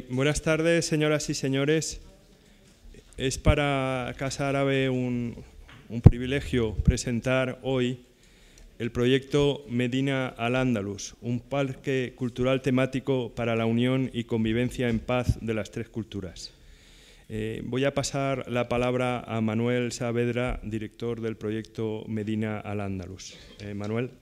Buenas tardes, señoras y señores. Es para Casa Árabe un privilegio presentar hoy el proyecto Medina Al-Ándalus, un parque cultural temático para la unión y convivencia en paz de las tres culturas. Voy a pasar la palabra a Manuel Saavedra, director del proyecto Medina Al-Ándalus. Manuel.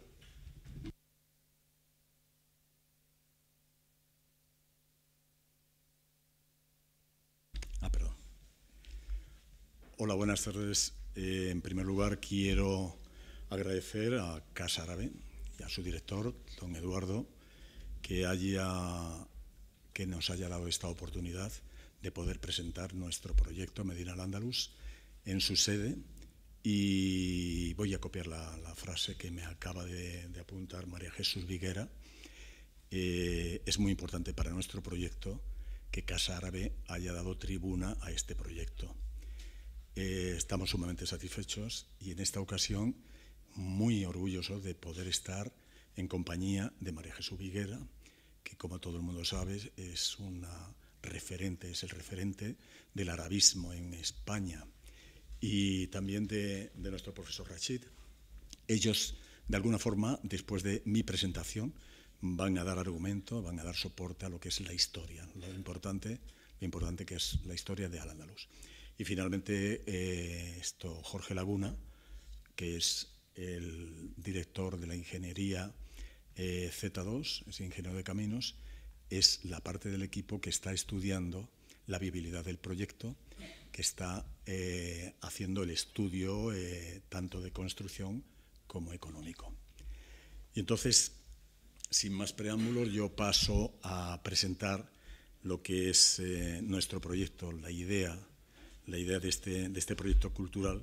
Hola, buenas tardes. En primer lugar, quiero agradecer a Casa Árabe y a su director, don Eduardo, que nos haya dado esta oportunidad de poder presentar nuestro proyecto Medina Al-Ándalus en su sede. Y voy a copiar la frase que me acaba de apuntar María Jesús Viguera. Es muy importante para nuestro proyecto que Casa Árabe haya dado tribuna a este proyecto. Estamos sumamente satisfechos y en esta ocasión muy orgullosos de poder estar en compañía de María Jesús Viguera, que como todo el mundo sabe es el referente del arabismo en España, y también de nuestro profesor Rachid. Ellos, de alguna forma, después de mi presentación, van a dar argumento, van a dar soporte a lo que es la historia, lo importante que es la historia de Al-Ándalus. Y finalmente, Jorge Laguna, que es el director de la ingeniería Z2, es ingeniero de caminos, es la parte del equipo que está estudiando la viabilidad del proyecto, que está haciendo el estudio tanto de construcción como económico. Y entonces, sin más preámbulos, yo paso a presentar lo que es nuestro proyecto, la idea de este proyecto cultural,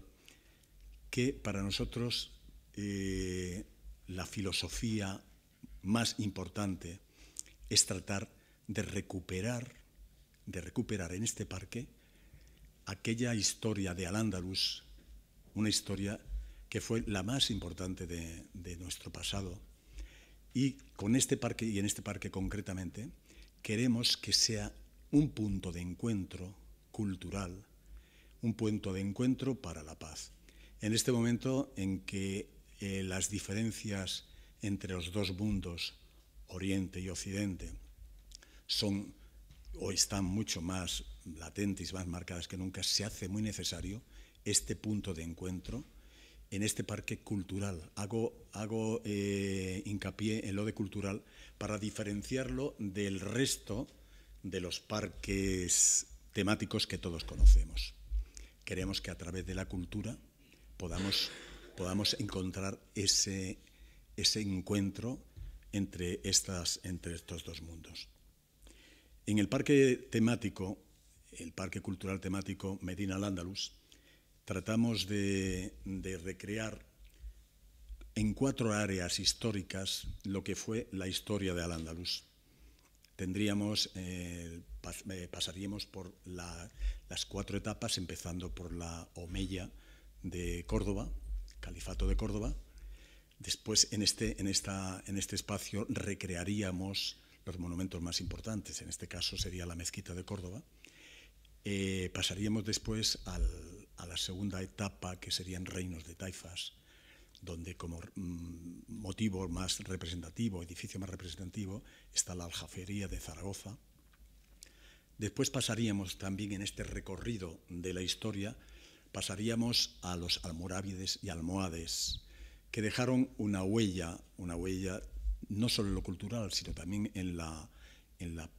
que para nosotros la filosofía más importante es tratar de recuperar en este parque aquella historia de Al-Ándalus, una historia que fue la más importante de nuestro pasado. Y con este parque, y en este parque concretamente, queremos que sea un punto de encuentro cultural, un punto de encuentro para la paz. En este momento en que las diferencias entre los dos mundos, Oriente y Occidente, son o están mucho más latentes, más marcadas que nunca, se hace muy necesario este punto de encuentro en este parque cultural. Hago hincapié en lo de cultural para diferenciarlo del resto de los parques temáticos que todos conocemos. Queremos que a través de la cultura podamos encontrar ese encuentro entre estos dos mundos. En el parque cultural temático Medina Al-Ándalus, tratamos de recrear en 4 áreas históricas lo que fue la historia de Al-Ándalus. Pasaríamos por las 4 etapas, empezando por la Omeya de Córdoba, Califato de Córdoba. Después, en este espacio, recrearíamos los monumentos más importantes. En este caso sería la Mezquita de Córdoba. Pasaríamos después a la segunda etapa, que serían reinos de taifas, donde como motivo más representativo, edificio más representativo, está la Aljafería de Zaragoza. Después pasaríamos también en este recorrido de la historia, pasaríamos a los almorávides y almohades, que dejaron una huella no solo en lo cultural, sino también en la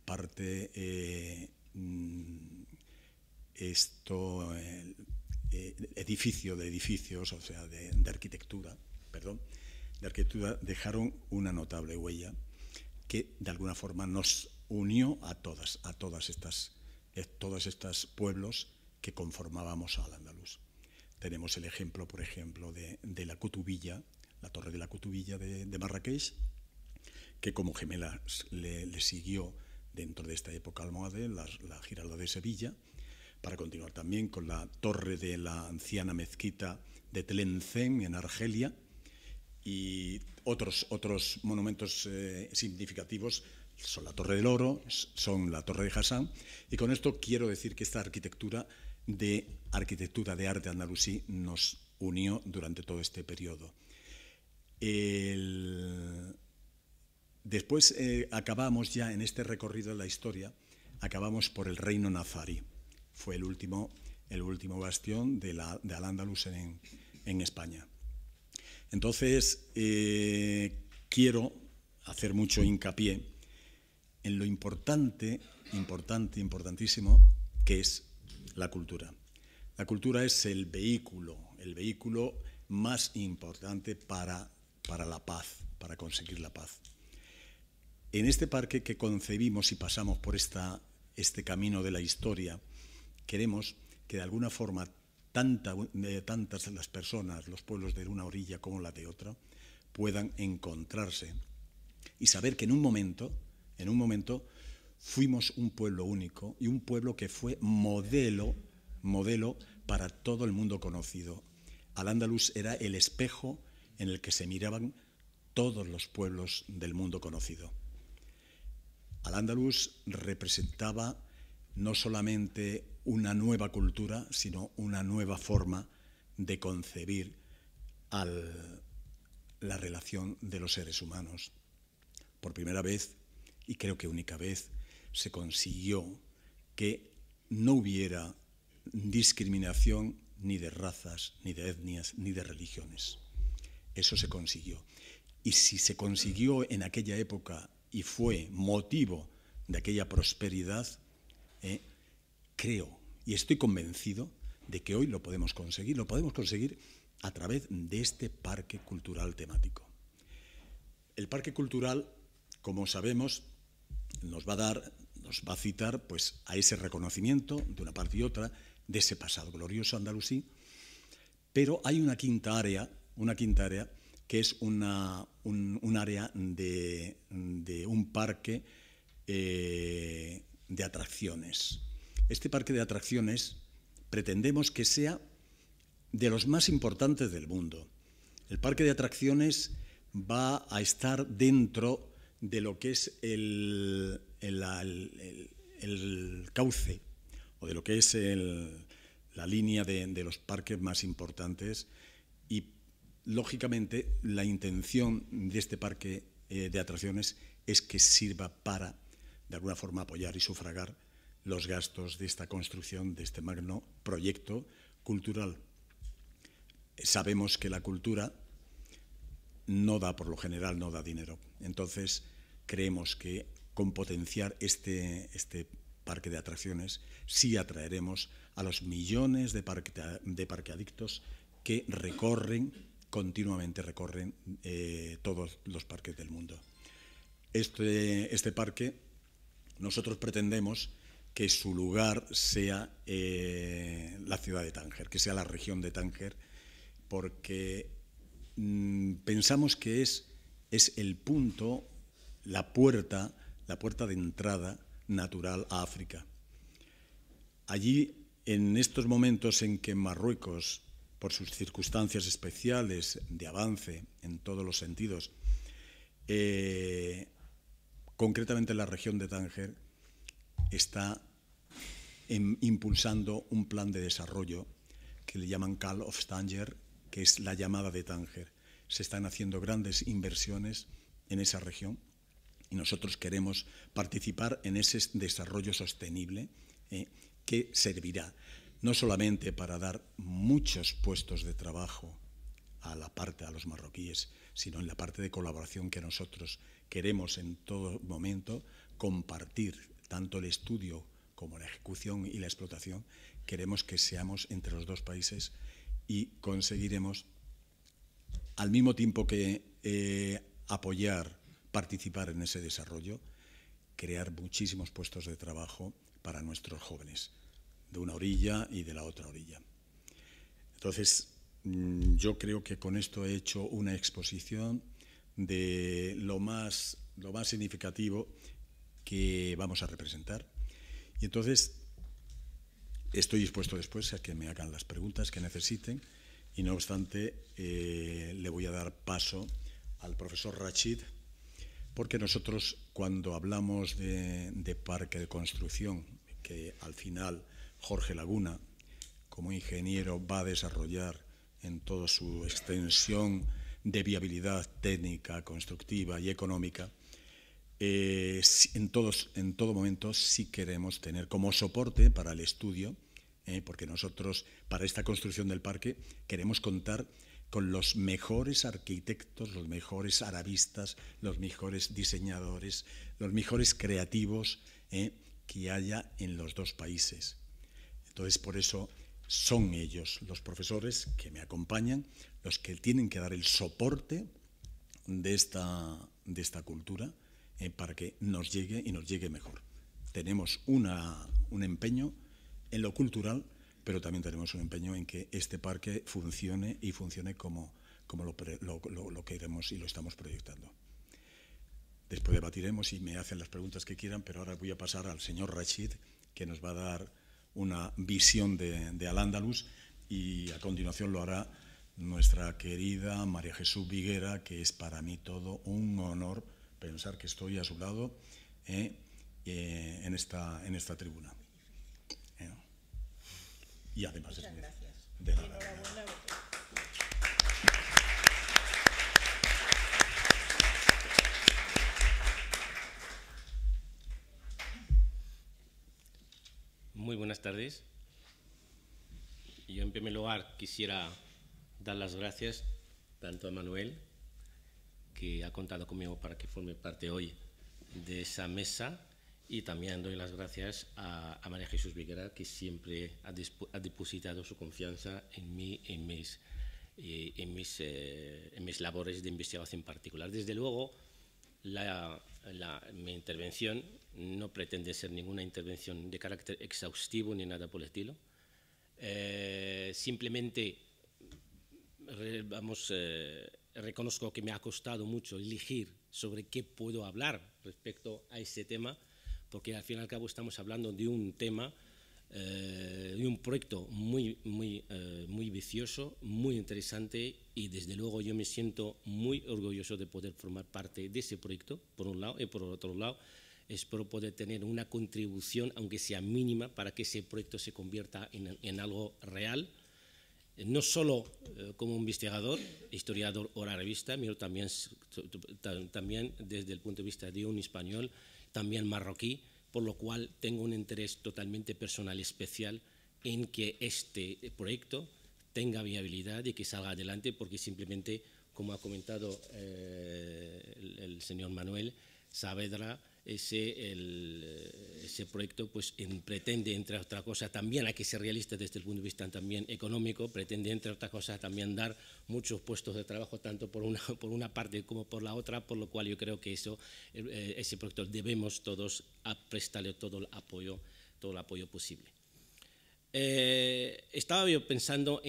parte edificio de edificios, o sea, de arquitectura, dejaron una notable huella que de alguna forma nos unió a todos estos pueblos que conformábamos a Al-Ándalus. Tenemos el ejemplo, por ejemplo, de la Kutubilla, la torre de la Kutubilla de Marrakech, que como gemelas le siguió dentro de esta época almohade la Giralda de Sevilla, para continuar también con la torre de la anciana mezquita de Tlemcen en Argelia, y otros monumentos significativos son la Torre del Oro, son la Torre de Hassan, y con esto quiero decir que esta arquitectura de arte andalusí nos unió durante todo este periodo. Después acabamos ya en este recorrido de la historia, acabamos por el reino nazarí. Fue el último bastión de Al-Ándalus en España. Entonces, quiero hacer mucho hincapié en lo importantísimo que es la cultura. La cultura es el vehículo más importante para la paz, para conseguir la paz. En este parque que concebimos y pasamos por este camino de la historia, queremos que de alguna forma tantas las personas, los pueblos de una orilla como la de otra, puedan encontrarse y saber que en un momento fuimos un pueblo único y un pueblo que fue modelo para todo el mundo conocido. Al-Ándalus era el espejo en el que se miraban todos los pueblos del mundo conocido. Al-Ándalus representaba no solamente una nueva cultura, sino una nueva forma de concebir la relación de los seres humanos. Por primera vez, y creo que única vez, se consiguió que no hubiera discriminación ni de razas, ni de etnias, ni de religiones. Eso se consiguió. Y si se consiguió en aquella época y fue motivo de aquella prosperidad, creo y estoy convencido de que hoy lo podemos conseguir. Lo podemos conseguir a través de este parque cultural temático. El parque cultural, como sabemos, nos va a citar pues, a ese reconocimiento de una parte y otra de ese pasado glorioso andalusí, pero hay una quinta área que es un área de un parque de atracciones. Este parque de atracciones pretendemos que sea de los más importantes del mundo. El parque de atracciones va a estar dentro de lo que es el cauce o de lo que es la línea de los parques más importantes y, lógicamente, la intención de este parque de atracciones es que sirva para, de alguna forma, apoyar y sufragar los gastos de esta construcción, de este magno proyecto cultural. Sabemos que la cultura por lo general no da dinero. Entonces, creemos que con potenciar este parque de atracciones sí atraeremos a los millones de parqueadictos que continuamente recorren todos los parques del mundo. Este parque, nosotros pretendemos que su lugar sea la ciudad de Tánger, que sea la región de Tánger, porque pensamos que es el punto, la puerta de entrada natural a África. Allí, en estos momentos en que Marruecos, por sus circunstancias especiales de avance en todos los sentidos, concretamente en la región de Tánger, está impulsando un plan de desarrollo que le llaman Call of Tanger, que es la llamada de Tánger. Se están haciendo grandes inversiones en esa región y nosotros queremos participar en ese desarrollo sostenible que servirá no solamente para dar muchos puestos de trabajo a los marroquíes, sino en la parte de colaboración que nosotros queremos en todo momento compartir, tanto el estudio como la ejecución y la explotación. Queremos que seamos entre los dos países y conseguiremos, al mismo tiempo que participar en ese desarrollo, crear muchísimos puestos de trabajo para nuestros jóvenes, de una orilla y de la otra orilla. Entonces, yo creo que con esto he hecho una exposición de lo más significativo que vamos a representar. Y entonces, estoy dispuesto después a que me hagan las preguntas que necesiten y, no obstante, le voy a dar paso al profesor Rachid, porque nosotros cuando hablamos de parque de construcción, que al final Jorge Laguna, como ingeniero, va a desarrollar en toda su extensión de viabilidad técnica, constructiva y económica, en todo momento sí queremos tener como soporte para el estudio, porque nosotros para esta construcción del parque queremos contar con los mejores arquitectos, los mejores arabistas, los mejores diseñadores, los mejores creativos que haya en los dos países. Entonces, por eso son ellos, los profesores que me acompañan, los que tienen que dar el soporte de esta cultura para que nos llegue y nos llegue mejor. Tenemos un empeño en lo cultural, pero también tenemos un empeño en que este parque funcione y funcione como lo queremos y lo estamos proyectando. Después debatiremos y me hacen las preguntas que quieran, pero ahora voy a pasar al señor Rachid, que nos va a dar una visión de Al-Ándalus, y a continuación lo hará nuestra querida María Jesús Viguera, que es para mí todo un honor pensar que estoy a su lado en esta tribuna. Y además muchas gracias. De nada. Enhorabuena. Muy buenas tardes. Yo en primer lugar quisiera dar las gracias tanto a Manuel, que ha contado conmigo para que forme parte hoy de esa mesa, y también doy las gracias a María Jesús Viguera, que siempre ha depositado su confianza en mí, en mis labores de investigación particular. Desde luego, mi intervención no pretende ser ninguna intervención de carácter exhaustivo ni nada por el estilo. Simplemente reconozco que me ha costado mucho elegir sobre qué puedo hablar respecto a ese tema, porque al fin y al cabo estamos hablando de un tema, de un proyecto muy vicioso, muy interesante, y desde luego yo me siento muy orgulloso de poder formar parte de ese proyecto, por un lado, y por otro lado espero poder tener una contribución, aunque sea mínima, para que ese proyecto se convierta en algo real, no solo como investigador, historiador o arabista, sino también desde el punto de vista de un español, también marroquí, por lo cual tengo un interés totalmente personal y especial en que este proyecto tenga viabilidad y que salga adelante, porque simplemente, como ha comentado el señor Manuel Saavedra, ese proyecto pues, pretende, entre otras cosas, también hay que ser realista desde el punto de vista también económico, pretende, entre otras cosas, también dar muchos puestos de trabajo, tanto por una parte como por la otra, por lo cual yo creo que ese proyecto debemos todos prestarle todo el apoyo posible. Estaba yo pensando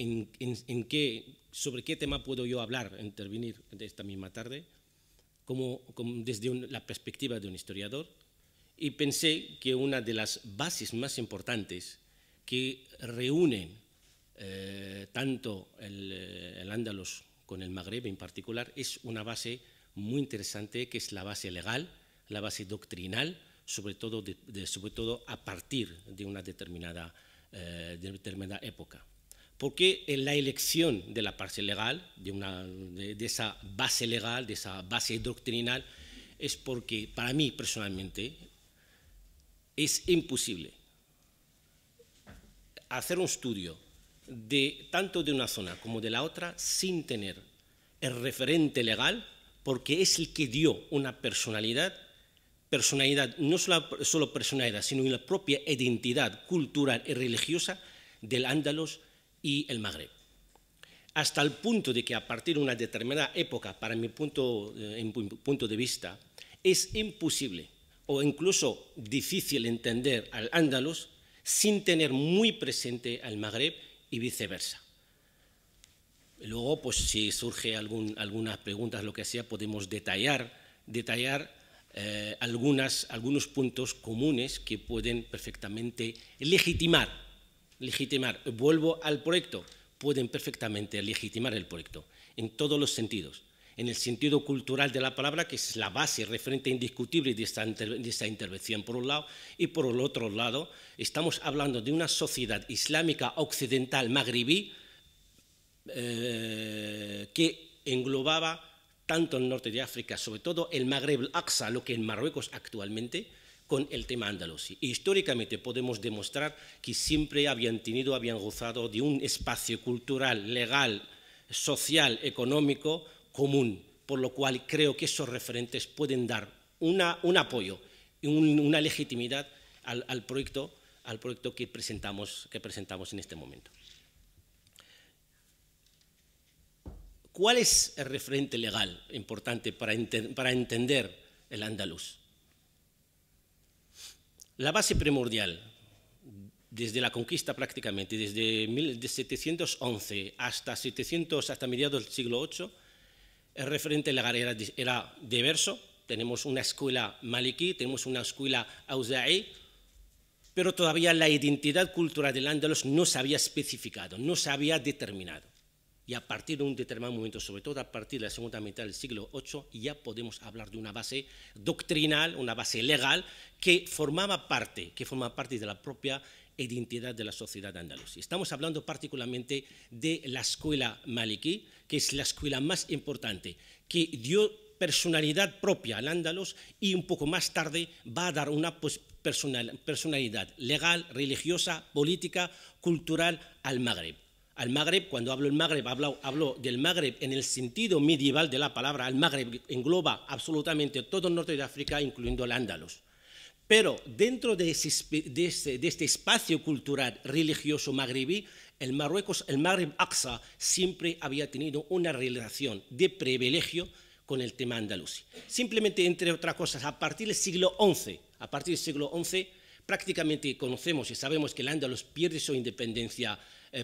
sobre qué tema puedo yo hablar, intervenir esta misma tarde, desde la perspectiva de un historiador, y pensé que una de las bases más importantes que reúnen tanto el Al-Ándalus con el Magreb en particular es una base muy interesante, que es la base legal, la base doctrinal, sobre todo a partir de una determinada época. Porque en la elección de la parte legal, de esa base legal, de esa base doctrinal, es porque para mí personalmente es imposible hacer un estudio tanto de una zona como de la otra sin tener el referente legal, porque es el que dio una personalidad, no solo personalidad, sino una propia identidad cultural y religiosa del Al-Ándalus y el Magreb. Hasta el punto de que a partir de una determinada época, para mi punto de vista, es imposible o incluso difícil entender al Al-Ándalus sin tener muy presente al Magreb y viceversa. Luego, pues si surge algunas preguntas, lo que sea, podemos detallar algunos puntos comunes que pueden perfectamente legitimar. Vuelvo al proyecto, pueden perfectamente legitimar el proyecto en todos los sentidos. en el sentido cultural de la palabra, que es la base, referente indiscutible de esta intervención, por un lado, y por el otro lado, estamos hablando de una sociedad islámica occidental magrebí que englobaba tanto el norte de África, sobre todo el Magreb, el Aqsa, lo que es Marruecos actualmente, con el tema andalusí. Históricamente podemos demostrar que siempre habían gozado de un espacio cultural, legal, social, económico común, por lo cual creo que esos referentes pueden dar un apoyo y una legitimidad al proyecto que presentamos en este momento. ¿Cuál es el referente legal importante para entender el andaluz? La base primordial, desde la conquista prácticamente, desde 711 hasta mediados del siglo VIII, el referente legal era diverso. Tenemos una escuela maliki, tenemos una escuela auzaí, pero todavía la identidad cultural del andaluz no se había especificado, no se había determinado. Y a partir de un determinado momento, sobre todo a partir de la segunda mitad del siglo VIII, ya podemos hablar de una base doctrinal, una base legal, que formaba parte de la propia identidad de la sociedad andalusí. Estamos hablando particularmente de la escuela maliki, que es la escuela más importante, que dio personalidad propia al andaluz y un poco más tarde va a dar una personalidad legal, religiosa, política, cultural al Magreb. Al Magreb, cuando hablo del Magreb, hablo del Magreb en el sentido medieval de la palabra. El Magreb engloba absolutamente todo el norte de África, incluyendo el Andalus. Pero dentro de este espacio cultural religioso magrebí, el Magreb Aqsa siempre había tenido una relación de privilegio con el tema andalusí. Simplemente, entre otras cosas, a partir del siglo XI, prácticamente conocemos y sabemos que el Andalus pierde su independencia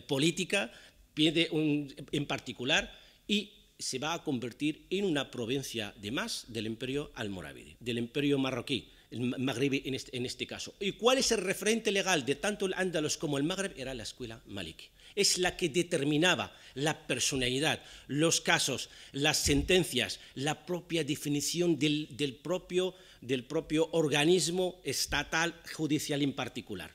política, en particular, y se va a convertir en una provincia de más del imperio almorávide, del imperio marroquí, el magrebí en este caso. ¿Y cuál es el referente legal de tanto el Andalus como el Magreb? Era la escuela maliki. Es la que determinaba la personalidad, los casos, las sentencias, la propia definición del propio organismo estatal judicial en particular.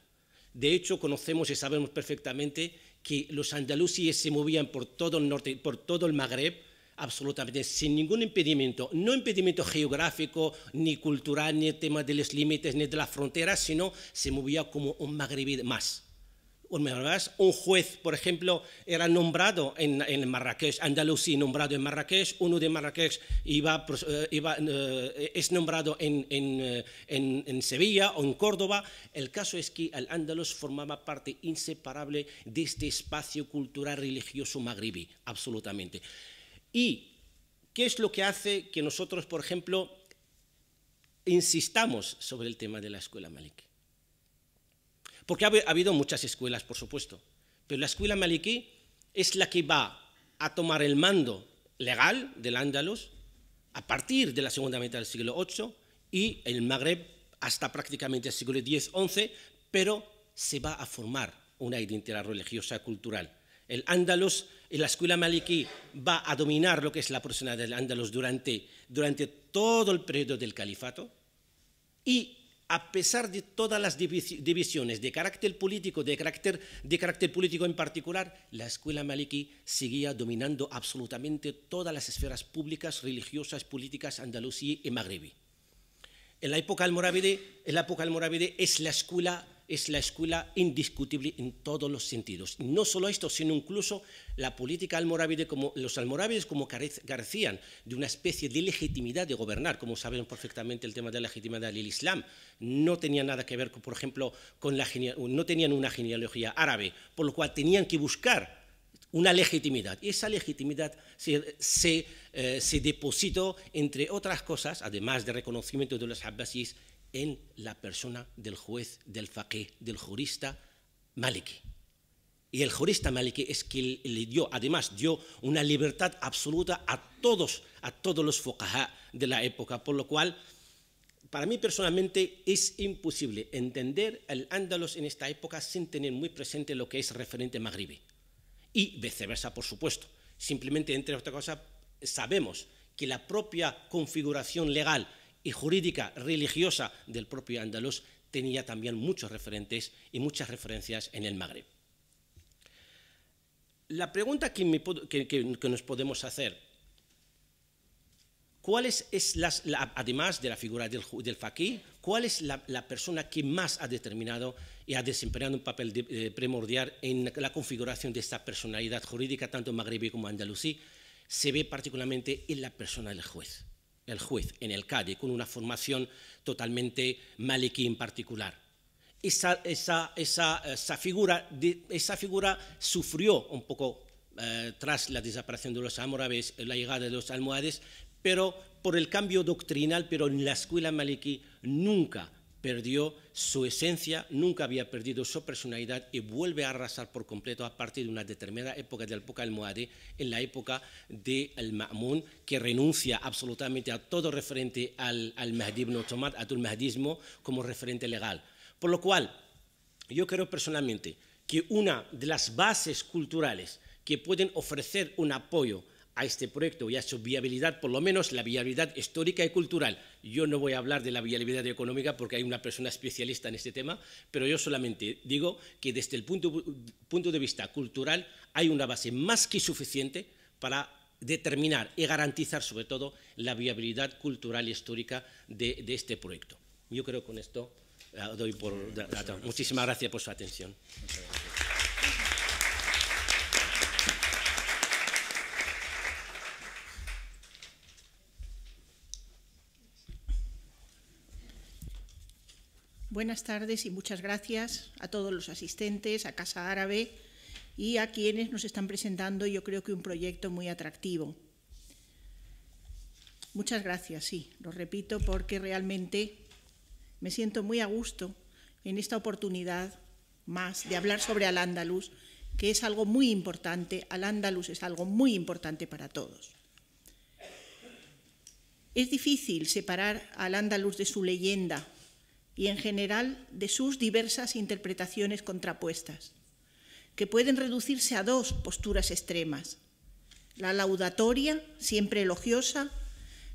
De hecho, conocemos y sabemos perfectamente que los andalusíes se movían por todo el norte, por todo el Magreb, absolutamente sin ningún impedimento, no impedimento geográfico, ni cultural, ni el tema de los límites, ni de las fronteras, sino se movía como un magrebí más. Un juez, por ejemplo, era nombrado en Marrakech, andalusí nombrado en Marrakech, uno de Marrakech es nombrado en Sevilla o en Córdoba. El caso es que el andaluz formaba parte inseparable de este espacio cultural religioso magrebí, absolutamente. ¿Y qué es lo que hace que nosotros, por ejemplo, insistamos sobre el tema de la escuela maliki? Porque ha habido muchas escuelas, por supuesto, pero la escuela maliki es la que va a tomar el mando legal del Andalus a partir de la segunda mitad del siglo VIII y el Magreb hasta prácticamente el siglo X-XI, pero se va a formar una identidad religiosa cultural. El Andalus, la escuela maliki va a dominar lo que es la personalidad del Andalus durante todo el periodo del califato, y a pesar de todas las divisiones de carácter político, de carácter político en particular, la escuela maliki seguía dominando absolutamente todas las esferas públicas, religiosas, políticas andalusí y magrebí. En la época almorávide es la escuela indiscutible en todos los sentidos. No solo esto, sino incluso la política almorávide, los almorávides como carecían de una especie de legitimidad de gobernar, como saben perfectamente el tema de la legitimidad del Islam, no tenía nada que ver, por ejemplo, no tenían una genealogía árabe, por lo cual tenían que buscar una legitimidad. Y esa legitimidad se depositó, entre otras cosas, además de reconocimiento de los abbasíes, en la persona del juez, del faqih, del jurista maliki. Y el jurista maliki es quien le dio una libertad absoluta a todos los fuqaha de la época, por lo cual, para mí personalmente, es imposible entender el Andalus en esta época sin tener muy presente lo que es referente magrebí. Y viceversa, por supuesto. Simplemente, entre otras cosas, sabemos que la propia configuración legal y jurídica religiosa del propio andaluz tenía también muchos referentes y muchas referencias en el Magreb. La pregunta que nos podemos hacer, ¿cuál además de la figura del faquí, cuál es la persona que más ha determinado y ha desempeñado un papel primordial en la configuración de esta personalidad jurídica, tanto magrebí como andalusí? Se ve particularmente en la persona del juez. El juez en el Cádiz, con una formación totalmente maliquí en particular. Esa figura sufrió un poco tras la desaparición de los almorávires, la llegada de los almohades, pero por el cambio doctrinal, pero en la escuela maliquí nunca perdió su esencia, nunca había perdido su personalidad y vuelve a arrasar por completo a partir de una determinada época de la época almohade, en la época del Ma'mun, que renuncia absolutamente a todo referente al Mahdi ibn Uthman, al mahdismo como referente legal. Por lo cual, yo creo personalmente que una de las bases culturales que pueden ofrecer un apoyo a este proyecto y a su viabilidad, por lo menos la viabilidad histórica y cultural. Yo no voy a hablar de la viabilidad económica porque hay una persona especialista en este tema, pero yo solamente digo que desde el punto de vista cultural hay una base más que suficiente para determinar y garantizar sobre todo la viabilidad cultural y histórica de este proyecto. Yo creo que con esto doy por dato. Muchísimas gracias por su atención. Buenas tardes y muchas gracias a todos los asistentes, a Casa Árabe y a quienes nos están presentando, yo creo que un proyecto muy atractivo. Muchas gracias, sí, lo repito, porque realmente me siento muy a gusto en esta oportunidad más de hablar sobre Al-Ándalus, que es algo muy importante. Al-Ándalus es algo muy importante para todos. Es difícil separar a Al-Ándalus de su leyenda y, en general, de sus diversas interpretaciones contrapuestas, que pueden reducirse a dos posturas extremas: la laudatoria, siempre elogiosa,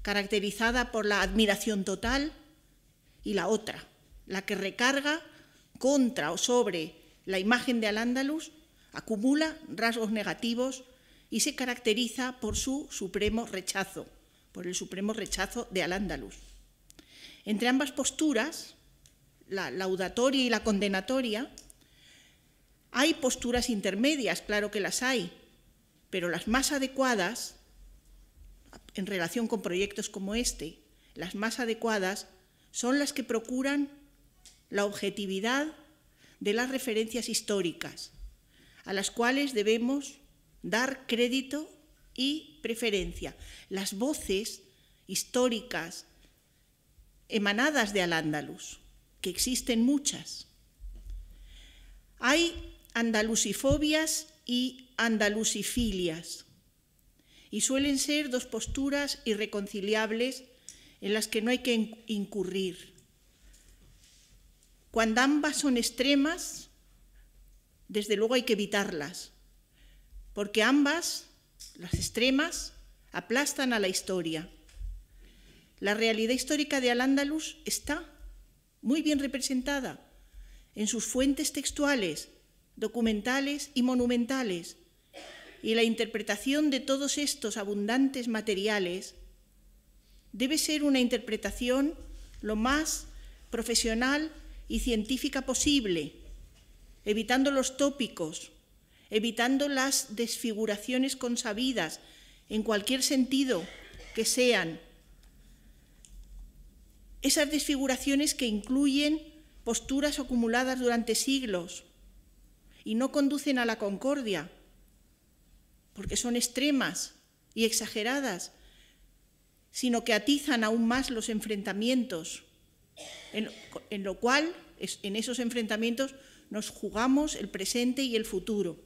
caracterizada por la admiración total, y la otra, la que recarga contra o sobre la imagen de Al-Ándalus, acumula rasgos negativos y se caracteriza por su supremo rechazo, por el supremo rechazo de Al-Ándalus. Entre ambas posturas, la laudatoria y la condenatoria, hay posturas intermedias, claro que las hay, pero las más adecuadas, en relación con proyectos como este, las más adecuadas son las que procuran la objetividad de las referencias históricas, a las cuales debemos dar crédito y preferencia. Las voces históricas emanadas de Al-Ándalus, que existen muchas. Hay andalusifobias y andalusifilias, y suelen ser dos posturas irreconciliables en las que no hay que incurrir. Cuando ambas son extremas, desde luego hay que evitarlas, porque ambas, las extremas, aplastan a la historia. La realidad histórica de Al-Ándalus está muy bien representada en sus fuentes textuales, documentales y monumentales, y la interpretación de todos estos abundantes materiales debe ser una interpretación lo más profesional y científica posible, evitando los tópicos, evitando las desfiguraciones consabidas en cualquier sentido que sean, esas desfiguraciones que incluyen posturas acumuladas durante siglos y no conducen a la concordia, porque son extremas y exageradas, sino que atizan aún más los enfrentamientos, en lo cual, en esos enfrentamientos, nos jugamos el presente y el futuro.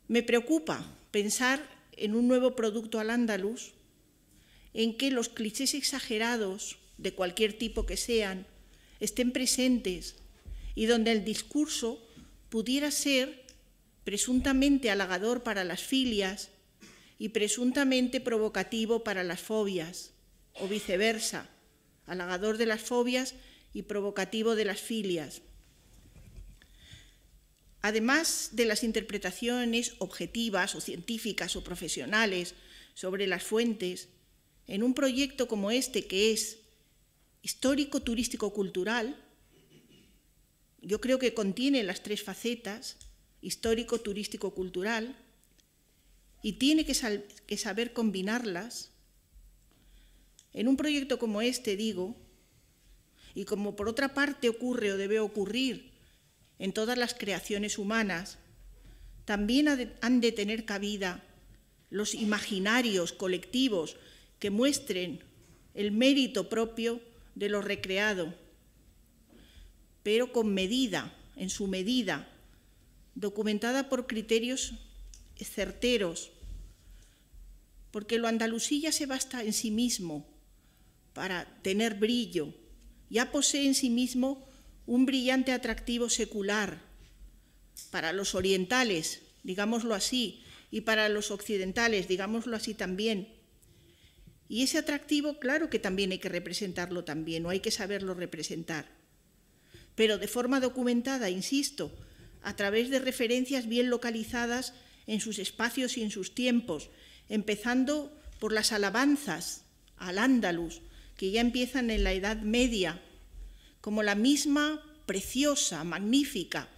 Me preocupa pensar en un nuevo producto Al-Ándalus en que los clichés exagerados, de cualquier tipo que sean, estén presentes y donde el discurso pudiera ser presuntamente halagador para las filias, y presuntamente provocativo para las fobias, o viceversa, halagador de las fobias y provocativo de las filias. Además de las interpretaciones objetivas o científicas o profesionales sobre las fuentes, en un proyecto como este, que es histórico-turístico-cultural, yo creo que contiene las tres facetas, histórico, turístico, cultural, y tiene que saber combinarlas. En un proyecto como este, digo, y como por otra parte ocurre o debe ocurrir en todas las creaciones humanas, también han de tener cabida los imaginarios colectivos que muestren el mérito propio de lo recreado, pero con medida, en su medida, documentada por criterios certeros, porque lo andalusí ya se basta en sí mismo para tener brillo, ya posee en sí mismo un brillante atractivo secular para los orientales, digámoslo así, y para los occidentales, digámoslo así también. Y ese atractivo, claro que también hay que representarlo también, o hay que saberlo representar, pero de forma documentada, insisto, a través de referencias bien localizadas en sus espacios y en sus tiempos, empezando por las alabanzas al Andalus, que ya empiezan en la Edad Media, como la misma preciosa, magnífica,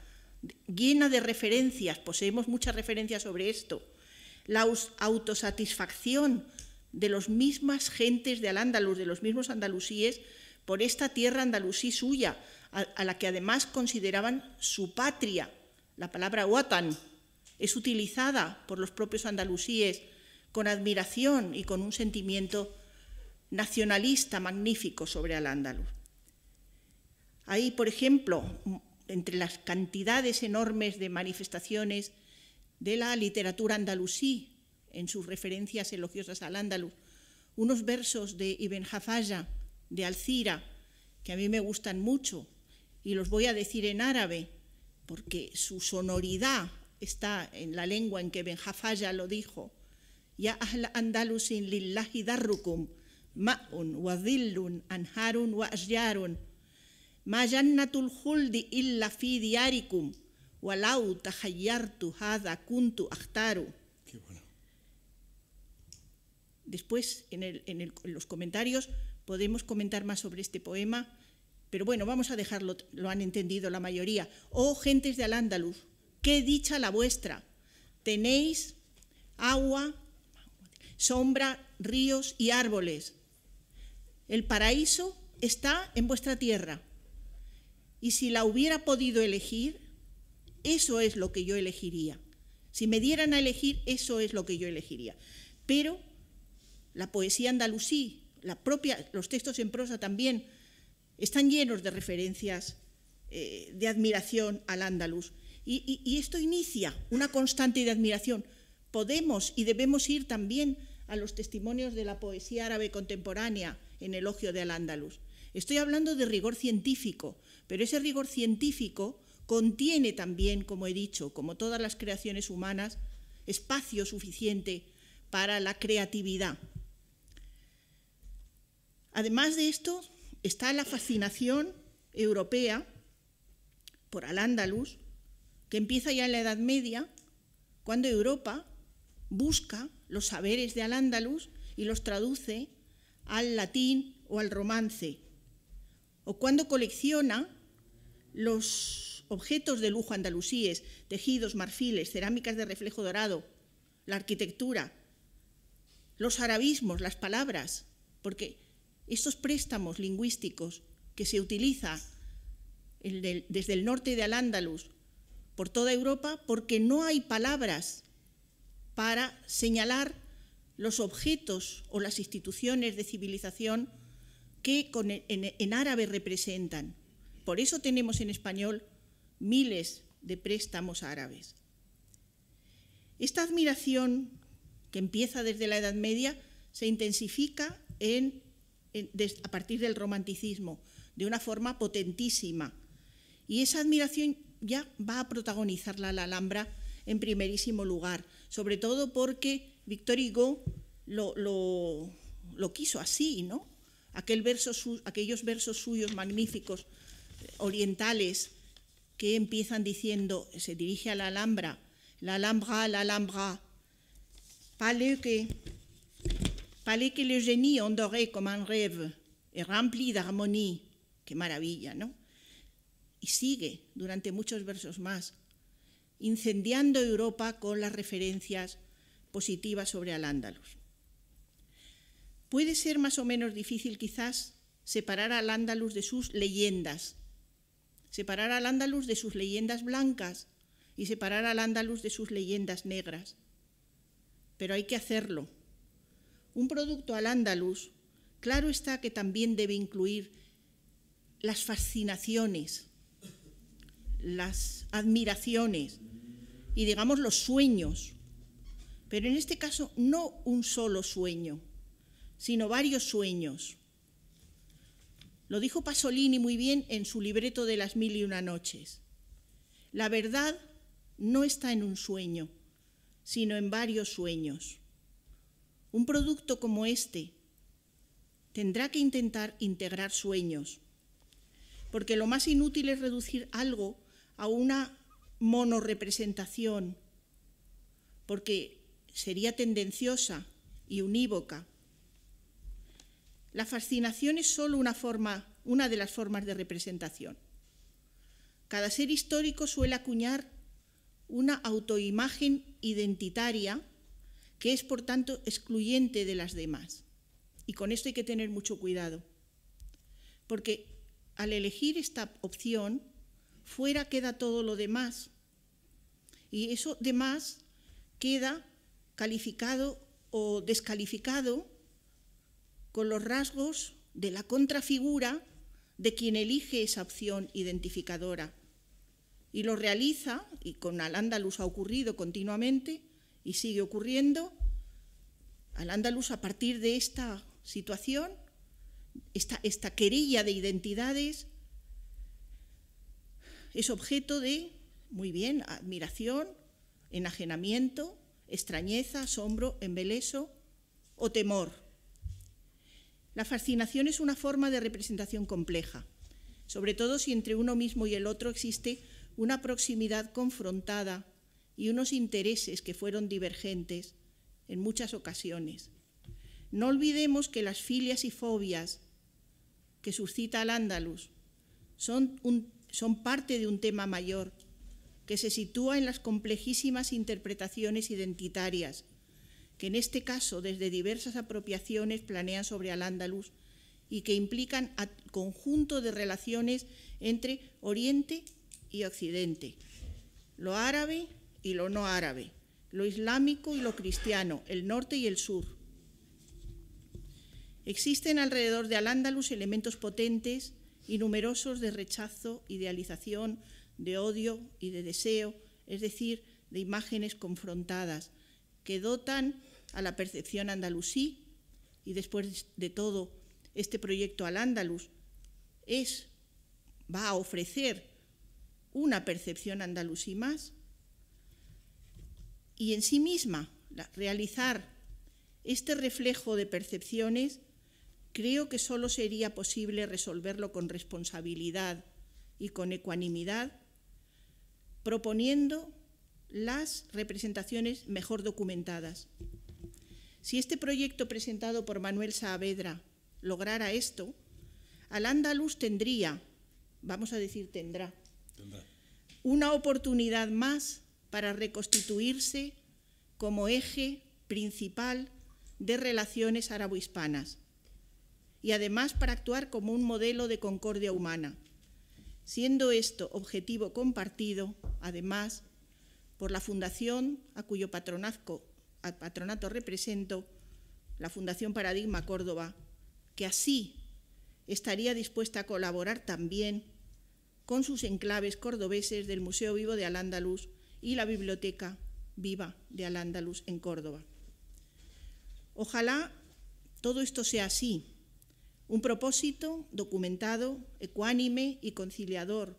llena de referencias, poseemos muchas referencias sobre esto, la autosatisfacción de las mismas gentes de Al-Ándalus, de los mismos andalusíes, por esta tierra andalusí suya, a la que además consideraban su patria. La palabra watan es utilizada por los propios andalusíes con admiración y con un sentimiento nacionalista magnífico sobre Al-Ándalus. Hay, por ejemplo, entre las cantidades enormes de manifestaciones de la literatura andalusí en sus referencias elogiosas al Andaluz, unos versos de Ibn Jafalla, de Alcira, que a mí me gustan mucho, y los voy a decir en árabe, porque su sonoridad está en la lengua en que Ibn Jafalla lo dijo. Ya ahla andalusin lillahi darrukum, ma'un wa dhillun anharun wa ashjarun, ma jannatul khuldi illa fi diarikum, walau tahayyartu hadha kuntu akhtaru. Qué bueno. Después, en los comentarios, podemos comentar más sobre este poema, pero bueno, vamos a dejarlo, lo han entendido la mayoría. Oh, gentes de Al-Ándalus, qué dicha la vuestra. Tenéis agua, sombra, ríos y árboles. El paraíso está en vuestra tierra. Y si la hubiera podido elegir, eso es lo que yo elegiría. Si me dieran a elegir, eso es lo que yo elegiría. Pero la poesía andalusí, los textos en prosa también, están llenos de referencias de admiración al Andalus. Y esto inicia una constante de admiración. Podemos y debemos ir también a los testimonios de la poesía árabe contemporánea en elogio de Al-Ándalus. Estoy hablando de rigor científico, pero ese rigor científico contiene también, como he dicho, como todas las creaciones humanas, espacio suficiente para la creatividad. Además de esto, está la fascinación europea por Al-Ándalus, que empieza ya en la Edad Media, cuando Europa busca los saberes de Al-Ándalus y los traduce al latín o al romance, o cuando colecciona los objetos de lujo andalusíes, tejidos, marfiles, cerámicas de reflejo dorado, la arquitectura, los arabismos, las palabras, porque estos préstamos lingüísticos que se utilizan desde el norte de Al-Ándalus por toda Europa, porque no hay palabras para señalar los objetos o las instituciones de civilización que en árabe representan. Por eso tenemos en español miles de préstamos árabes. Esta admiración, que empieza desde la Edad Media, se intensifica a partir del romanticismo, de una forma potentísima. Y esa admiración ya va a protagonizarla la Alhambra en primerísimo lugar, sobre todo porque Victor Hugo lo quiso así, ¿no? Aquellos versos suyos magníficos, orientales, que empiezan diciendo, se dirige a la Alhambra, la Alhambra, palais que le génie ondoré comme un rêve et rempli d'harmonie. Qué maravilla, ¿no? Y sigue durante muchos versos más, incendiando Europa con las referencias positivas sobre Al-Ándalus. Puede ser más o menos difícil quizás separar al Al-Ándalus de sus leyendas, separar al Al-Ándalus de sus leyendas blancas y separar al Al-Ándalus de sus leyendas negras. Pero hay que hacerlo. Un producto Al-Ándalus, claro está que también debe incluir las fascinaciones, las admiraciones y, digamos, los sueños. Pero en este caso no un solo sueño, sino varios sueños. Lo dijo Pasolini muy bien en su libreto de Las mil y una noches. La verdad no está en un sueño, sino en varios sueños. Un producto como este tendrá que intentar integrar sueños, porque lo más inútil es reducir algo a una monorrepresentación, porque sería tendenciosa y unívoca. La fascinación es solo una de las formas de representación. Cada ser histórico suele acuñar una autoimagen identitaria que es, por tanto, excluyente de las demás. Y con esto hay que tener mucho cuidado, porque al elegir esta opción, fuera queda todo lo demás, y eso demás queda calificado o descalificado con los rasgos de la contrafigura de quien elige esa opción identificadora. Y lo realiza, y con Al-Ándalus ha ocurrido continuamente, y sigue ocurriendo, Al-Ándalus a partir de esta situación, esta querella de identidades, es objeto de, muy bien, admiración, enajenamiento, extrañeza, asombro, embeleso o temor. La fascinación es una forma de representación compleja, sobre todo si entre uno mismo y el otro existe una proximidad confrontada y unos intereses que fueron divergentes en muchas ocasiones. No olvidemos que las filias y fobias que suscita Al-Ándalus son parte de un tema mayor que se sitúa en las complejísimas interpretaciones identitarias que en este caso desde diversas apropiaciones planean sobre Al-Ándalus y que implican al conjunto de relaciones entre Oriente y Occidente, lo árabe y lo no árabe, lo islámico y lo cristiano, el norte y el sur. Existen alrededor de Al-Ándalus elementos potentes y numerosos de rechazo, idealización, de odio y de deseo, es decir, de imágenes confrontadas, que dotan a la percepción andalusí, y después de todo, este proyecto Al-Ándalus va a ofrecer una percepción andalusí más, y en sí misma realizar este reflejo de percepciones, creo que solo sería posible resolverlo con responsabilidad y con ecuanimidad, proponiendo las representaciones mejor documentadas. Si este proyecto presentado por Manuel Saavedra lograra esto, Al-Ándalus tendrá una oportunidad más para reconstituirse como eje principal de relaciones árabo-hispanas y además para actuar como un modelo de concordia humana, siendo esto objetivo compartido, además, por la fundación a cuyo patronato represento, la Fundación Paradigma Córdoba, que así estaría dispuesta a colaborar también con sus enclaves cordobeses del Museo Vivo de Al-Ándalus y la Biblioteca Viva de Al-Ándalus en Córdoba. Ojalá todo esto sea así, un propósito documentado, ecuánime y conciliador,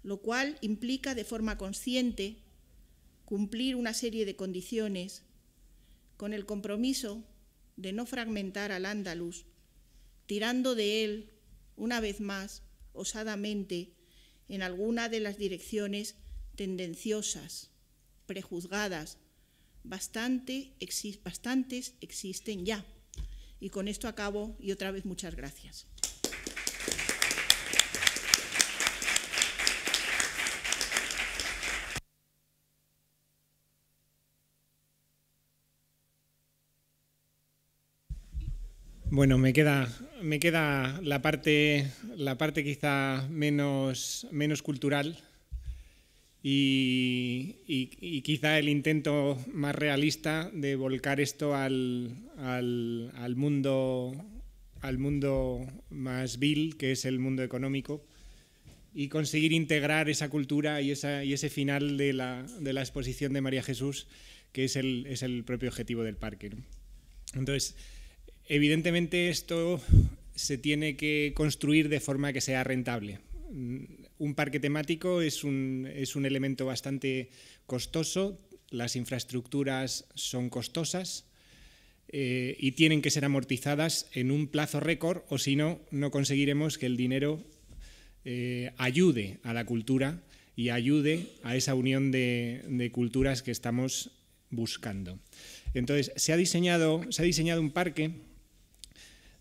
lo cual implica de forma consciente cumplir una serie de condiciones con el compromiso de no fragmentar al Andaluz, tirando de él, una vez más, osadamente, en alguna de las direcciones tendenciosas, prejuzgadas, bastantes existen ya. Y con esto acabo, y otra vez muchas gracias. Bueno, me queda la parte quizá menos cultural y quizá el intento más realista de volcar esto al mundo más vil, que es el mundo económico, y conseguir integrar esa cultura y ese final de la exposición de María Jesús, que es el propio objetivo del parque, ¿no? Entonces, evidentemente esto se tiene que construir de forma que sea rentable. Un parque temático es un elemento bastante costoso, las infraestructuras son costosas y tienen que ser amortizadas en un plazo récord, o si no, no conseguiremos que el dinero ayude a la cultura y ayude a esa unión de culturas que estamos buscando. Entonces, se ha diseñado un parque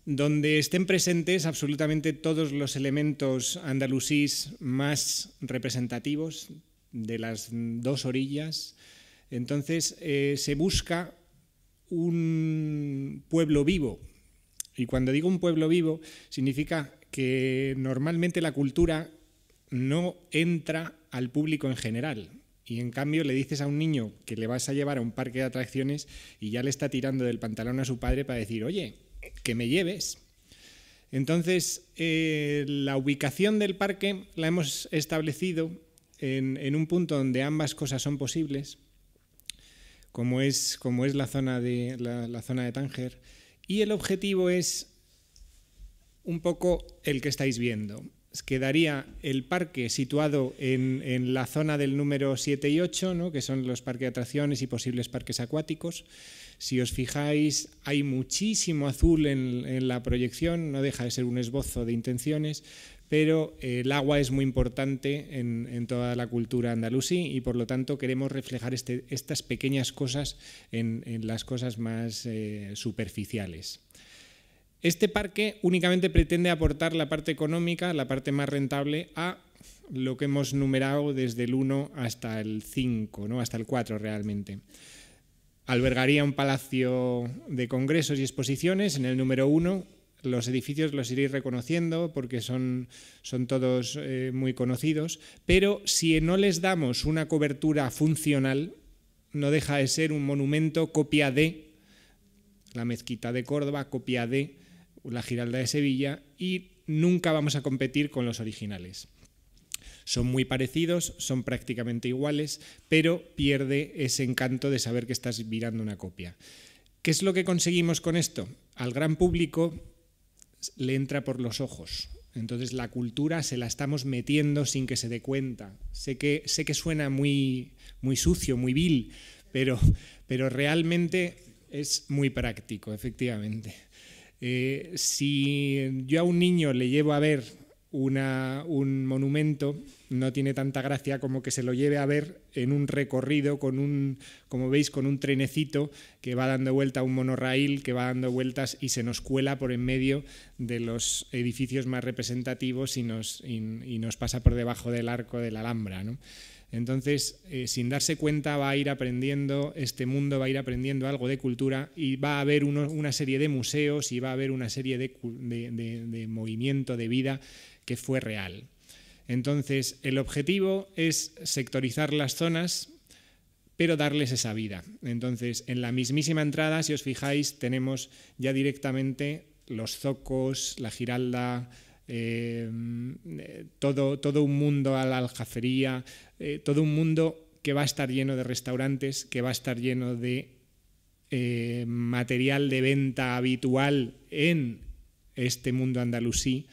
donde estén presentes absolutamente todos los elementos andalusíes más representativos de las dos orillas. Entonces, se busca un pueblo vivo. Y cuando digo un pueblo vivo, significa que normalmente la cultura no entra al público en general. Y en cambio le dices a un niño que le vas a llevar a un parque de atracciones y ya le está tirando del pantalón a su padre para decir, oye, que me lleves. Entonces, la ubicación del parque la hemos establecido en un punto donde ambas cosas son posibles, como es la zona de Tánger, y el objetivo es un poco el que estáis viendo. Quedaría el parque situado en la zona del número 7 y 8, ¿no?, que son los parques de atracciones y posibles parques acuáticos. Si os fijáis, hay muchísimo azul en la proyección, no deja de ser un esbozo de intenciones, pero el agua es muy importante en toda la cultura andalusí y por lo tanto queremos reflejar estas pequeñas cosas en las cosas más superficiales. Este parque únicamente pretende aportar la parte económica, la parte más rentable, a lo que hemos numerado desde el 1 hasta el 5, ¿no?, hasta el 4 realmente. Albergaría un palacio de congresos y exposiciones en el número 1. Los edificios los iréis reconociendo porque son todos muy conocidos, pero si no les damos una cobertura funcional, no deja de ser un monumento copia de la Mezquita de Córdoba, copia de la Giralda de Sevilla, y nunca vamos a competir con los originales. Son muy parecidos, son prácticamente iguales, pero pierde ese encanto de saber que estás mirando una copia. ¿Qué es lo que conseguimos con esto? Al gran público le entra por los ojos. Entonces la cultura se la estamos metiendo sin que se dé cuenta. Sé que suena muy sucio, muy vil, pero realmente es muy práctico, efectivamente. Si yo a un niño le llevo a ver un monumento, no tiene tanta gracia como que se lo lleve a ver en un recorrido como veis, con un trenecito que va dando vuelta, un monorraíl que va dando vueltas y se nos cuela por en medio de los edificios más representativos y nos pasa por debajo del arco de la Alhambra, ¿no? Entonces, sin darse cuenta, va a ir aprendiendo este mundo, va a ir aprendiendo algo de cultura y va a haber una serie de museos y va a haber una serie de movimiento, de vida que fue real. Entonces, el objetivo es sectorizar las zonas, pero darles esa vida. Entonces, en la mismísima entrada, si os fijáis, tenemos ya directamente los zocos, la Giralda, todo un mundo a la aljafería, todo un mundo que va a estar lleno de restaurantes, que va a estar lleno de material de venta habitual en este mundo andalusí.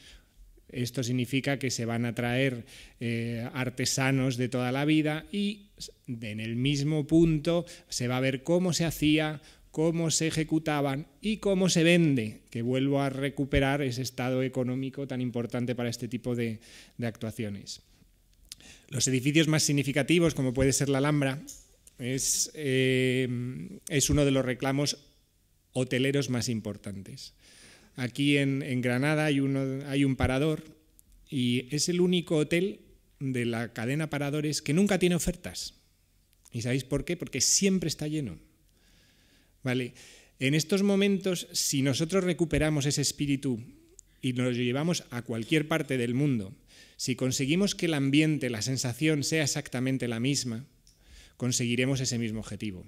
Esto significa que se van a traer artesanos de toda la vida y en el mismo punto se va a ver cómo se hacía cómo se ejecutaban y cómo se vende, que vuelvo a recuperar ese estado económico tan importante para este tipo de actuaciones. Los edificios más significativos, como puede ser la Alhambra, es uno de los reclamos hoteleros más importantes. Aquí en Granada hay un parador y es el único hotel de la cadena Paradores que nunca tiene ofertas. ¿Y sabéis por qué? Porque siempre está lleno. ¿Vale? En estos momentos, si nosotros recuperamos ese espíritu y nos lo llevamos a cualquier parte del mundo, si conseguimos que el ambiente, la sensación sea exactamente la misma, conseguiremos ese mismo objetivo.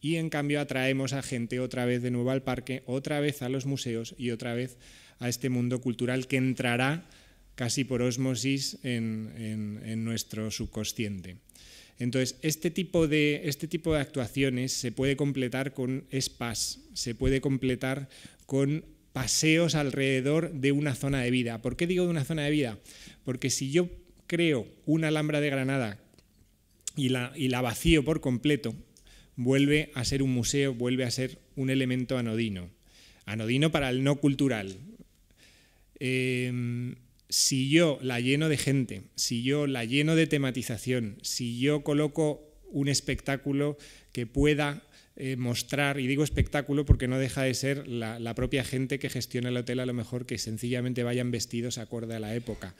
Y en cambio atraemos a gente otra vez de nuevo al parque, otra vez a los museos y otra vez a este mundo cultural que entrará casi por ósmosis en nuestro subconsciente. Entonces, este tipo de actuaciones se puede completar con spas, se puede completar con paseos alrededor de una zona de vida. ¿Por qué digo de una zona de vida? Porque si yo creo una Alhambra de Granada y la vacío por completo, vuelve a ser un museo, vuelve a ser un elemento anodino. Anodino para el no cultural. Si yo la lleno de gente, si yo la lleno de tematización, si yo coloco un espectáculo que pueda mostrar, y digo espectáculo porque no deja de ser la propia gente que gestiona el hotel, a lo mejor que sencillamente vayan vestidos acorde a la época,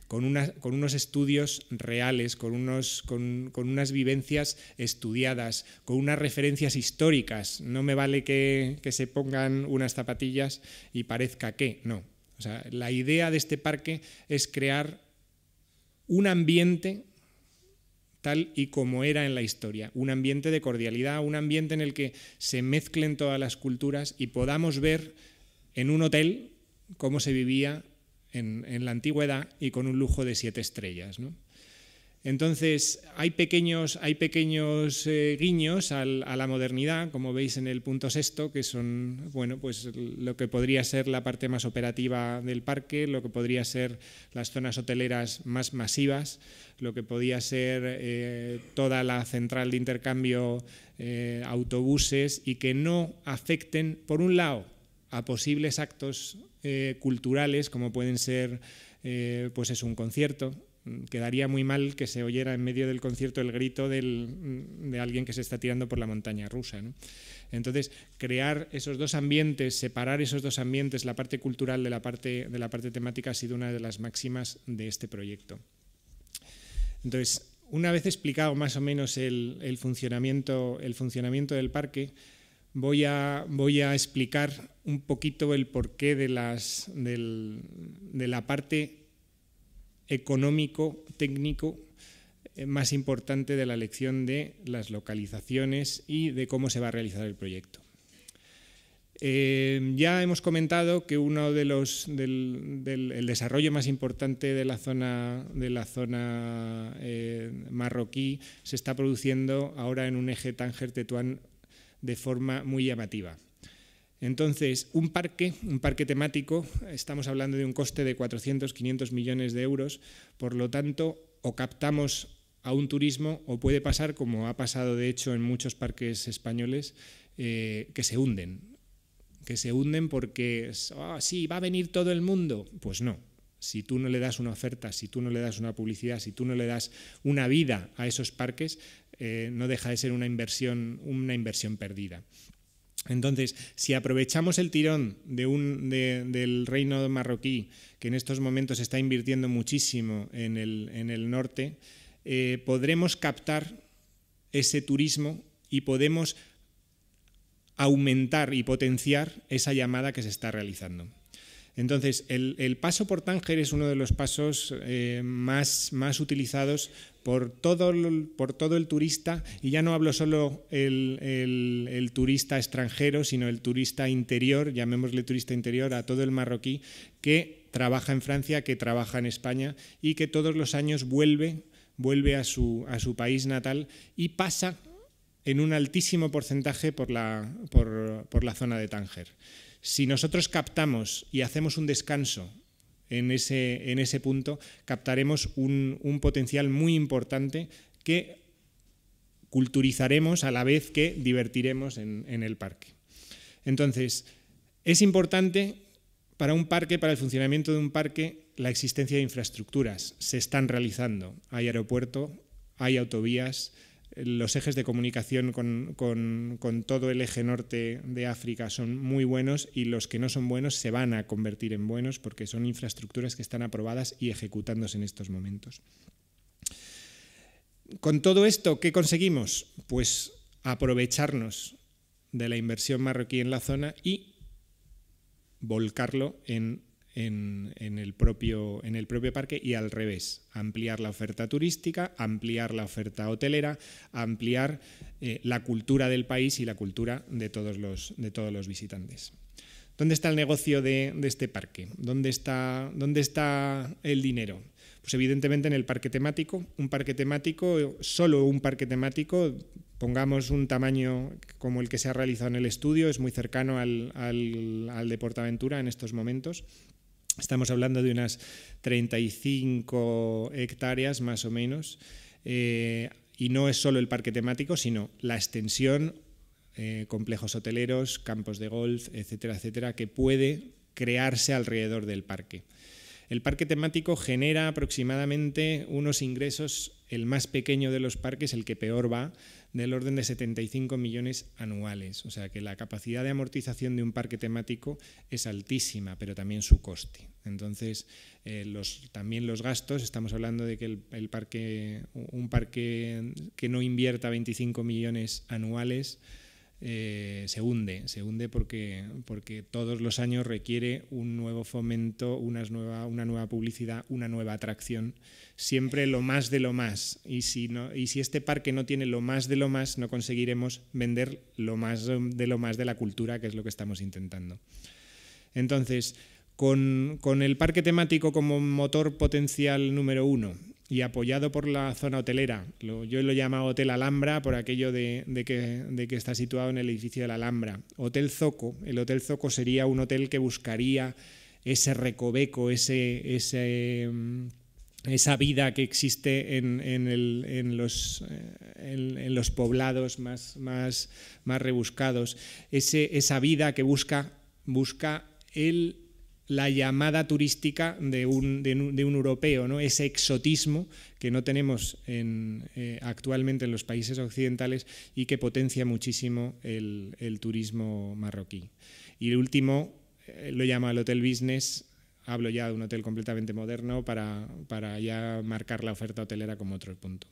con unos estudios reales, con unas vivencias estudiadas, con unas referencias históricas. No me vale que se pongan unas zapatillas y parezca que, no. O sea, la idea de este parque es crear un ambiente tal y como era en la historia, un ambiente de cordialidad, un ambiente en el que se mezclen todas las culturas y podamos ver en un hotel cómo se vivía en la antigüedad y con un lujo de 7 estrellas, ¿no? Entonces, hay pequeños guiños a la modernidad, como veis en el punto 6, que son, bueno, pues lo que podría ser la parte más operativa del parque, lo que podría ser las zonas hoteleras más masivas, lo que podía ser toda la central de intercambio, autobuses, y que no afecten, por un lado, a posibles actos culturales, como pueden ser pues es un concierto. Quedaría muy mal que se oyera en medio del concierto el grito de alguien que se está tirando por la montaña rusa, ¿no? Entonces, crear esos dos ambientes, separar esos dos ambientes, la parte cultural de la parte temática, ha sido una de las máximas de este proyecto. Entonces, una vez explicado más o menos el funcionamiento del parque, voy a explicar un poquito el porqué de la parte económico, técnico, más importante de la elección de las localizaciones y de cómo se va a realizar el proyecto. Ya hemos comentado que uno de el desarrollo más importante de la zona marroquí se está produciendo ahora en un eje Tánger-Tetuán de forma muy llamativa. Entonces, un parque temático, estamos hablando de un coste de 400-500 millones de euros, por lo tanto, o captamos a un turismo, o puede pasar, como ha pasado de hecho en muchos parques españoles, que se hunden porque, sí, va a venir todo el mundo. Pues no. Si tú no le das una oferta, si tú no le das una publicidad, si tú no le das una vida a esos parques, no deja de ser una inversión perdida. Entonces, si aprovechamos el tirón del reino marroquí, que en estos momentos está invirtiendo muchísimo en el norte, podremos captar ese turismo y podemos aumentar y potenciar esa llamada que se está realizando. Entonces, el paso por Tánger es uno de los pasos más utilizados por todo el turista, y ya no hablo solo el turista extranjero, sino el turista interior, llamémosle turista interior, a todo el marroquí que trabaja en Francia, que trabaja en España y que todos los años vuelve a su país natal y pasa en un altísimo porcentaje por la zona de Tánger. Si nosotros captamos y hacemos un descanso en ese punto, captaremos un potencial muy importante que culturizaremos a la vez que divertiremos en el parque. Entonces, es importante para un parque, para el funcionamiento de un parque, la existencia de infraestructuras. Se están realizando. Hay aeropuerto, hay autovías, los ejes de comunicación con todo el eje norte de África son muy buenos, y los que no son buenos se van a convertir en buenos porque son infraestructuras que están aprobadas y ejecutándose en estos momentos. Con todo esto, ¿qué conseguimos? Pues aprovecharnos de la inversión marroquí en la zona y volcarlo en el propio parque, y al revés, ampliar la oferta turística, ampliar la oferta hotelera, ampliar la cultura del país y la cultura de todos los visitantes. ¿Dónde está el negocio de este parque? ¿Dónde está el dinero? Pues evidentemente en el parque temático. Un parque temático, solo un parque temático, pongamos un tamaño como el que se ha realizado en el estudio, es muy cercano al de Portaventura en estos momentos. Estamos hablando de unas 35 hectáreas más o menos, y no es solo el parque temático, sino la extensión, complejos hoteleros, campos de golf, etcétera, etcétera, que puede crearse alrededor del parque. El parque temático genera aproximadamente unos ingresos, el más pequeño de los parques, el que peor va, del orden de 75 millones anuales. O sea que la capacidad de amortización de un parque temático es altísima, pero también su coste. Entonces, también los gastos, estamos hablando de que un parque que no invierta 25 millones anuales se hunde porque todos los años requiere un nuevo fomento, una nueva publicidad, una nueva atracción, siempre lo más de lo más, y si este parque no tiene lo más de lo más, no conseguiremos vender lo más de la cultura, que es lo que estamos intentando. Entonces, con el parque temático como motor potencial número 1 y apoyado por la zona hotelera, yo lo llamo Hotel Alhambra por aquello de que está situado en el edificio de la Alhambra. Hotel Zoco, el Hotel Zoco sería un hotel que buscaría ese recoveco, esa vida que existe en los poblados más rebuscados, esa vida que busca la llamada turística de un europeo, ¿no? Ese exotismo que no tenemos actualmente en los países occidentales y que potencia muchísimo el turismo marroquí. Y el último lo llama el Hotel Business. Hablo ya de un hotel completamente moderno para ya marcar la oferta hotelera como otro punto.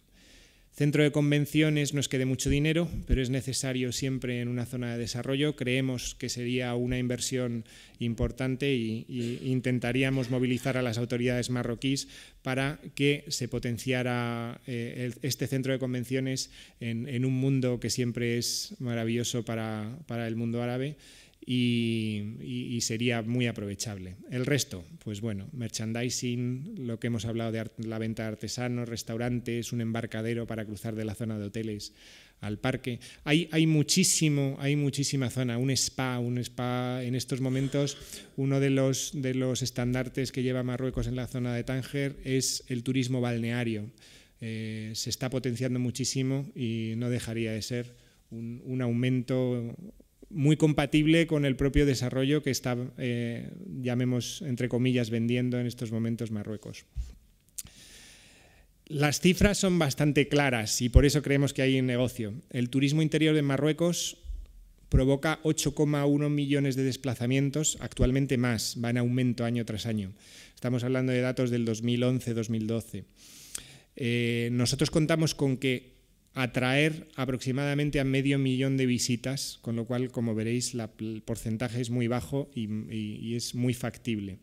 Centro de convenciones no es que dé mucho dinero, pero es necesario siempre en una zona de desarrollo. Creemos que sería una inversión importante y intentaríamos movilizar a las autoridades marroquíes para que se potenciara este centro de convenciones en un mundo que siempre es maravilloso para el mundo árabe. Y sería muy aprovechable. El resto, pues bueno, merchandising, lo que hemos hablado de la venta de artesanos, restaurantes, un embarcadero para cruzar de la zona de hoteles al parque. Hay muchísima zona, un spa en estos momentos. Uno de los estandartes que lleva Marruecos en la zona de Tánger es el turismo balneario. Se está potenciando muchísimo y no dejaría de ser un aumento muy compatible con el propio desarrollo que está, llamemos entre comillas, vendiendo en estos momentos Marruecos. Las cifras son bastante claras y por eso creemos que hay un negocio. El turismo interior de Marruecos provoca 8,1 millones de desplazamientos, actualmente más, va en aumento año tras año. Estamos hablando de datos del 2011-2012. Nosotros contamos con que atraer aproximadamente a 500.000 de visitas, con lo cual, como veréis, el porcentaje es muy bajo y es muy factible.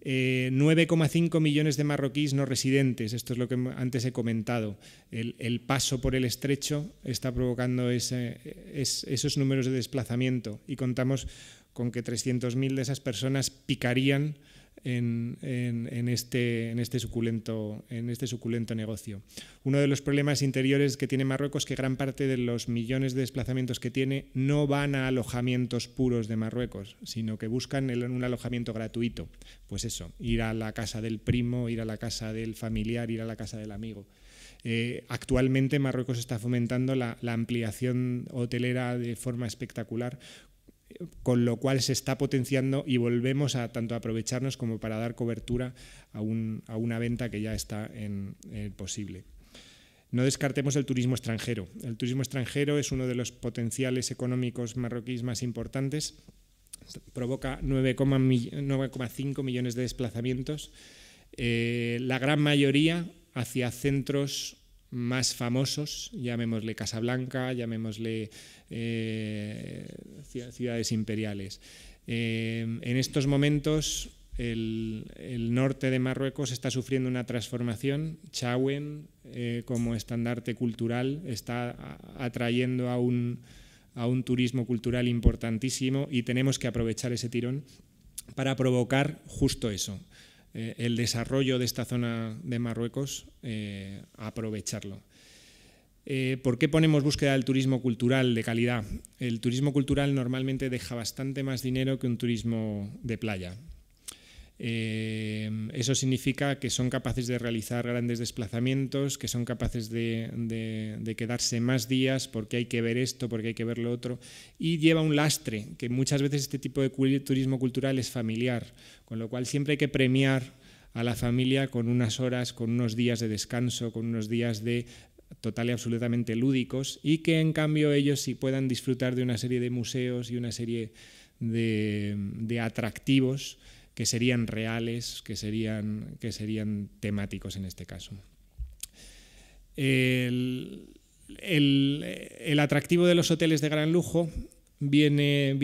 9,5 millones de marroquíes no residentes, esto es lo que antes he comentado. El paso por el estrecho está provocando esos números de desplazamiento y contamos con que 300.000 de esas personas picarían en este suculento negocio. Uno de los problemas interiores que tiene Marruecos es que gran parte de los millones de desplazamientos que tiene no van a alojamientos puros de Marruecos, sino que buscan un alojamiento gratuito. Pues eso, ir a la casa del primo, ir a la casa del familiar, ir a la casa del amigo. Actualmente Marruecos está fomentando la ampliación hotelera de forma espectacular. con lo cual se está potenciando y volvemos a tanto a aprovecharnos como para dar cobertura a una venta que ya está posible. No descartemos el turismo extranjero. El turismo extranjero es uno de los potenciales económicos marroquíes más importantes. Provoca 9,5 millones de desplazamientos, la gran mayoría hacia centros más famosos, llamémosle Casablanca, llamémosle ciudades imperiales. En estos momentos el norte de Marruecos está sufriendo una transformación. Chauen, como estandarte cultural, está atrayendo a un turismo cultural importantísimo y tenemos que aprovechar ese tirón para provocar justo eso, el desarrollo de esta zona de Marruecos, aprovecharlo. ¿Por qué ponemos búsqueda del turismo cultural de calidad? El turismo cultural normalmente deja bastante más dinero que un turismo de playa. Eso significa que son capaces de realizar grandes desplazamientos, que son capaces de quedarse más días porque hay que ver esto, porque hay que ver lo otro, y lleva un lastre, que muchas veces este tipo de turismo cultural es familiar, con lo cual siempre hay que premiar a la familia con unas horas, con unos días de descanso, con unos días de total y absolutamente lúdicos, y que en cambio ellos sí puedan disfrutar de una serie de museos y una serie de atractivos que serían reales, que serían temáticos en este caso. El atractivo de los hoteles de gran lujo viene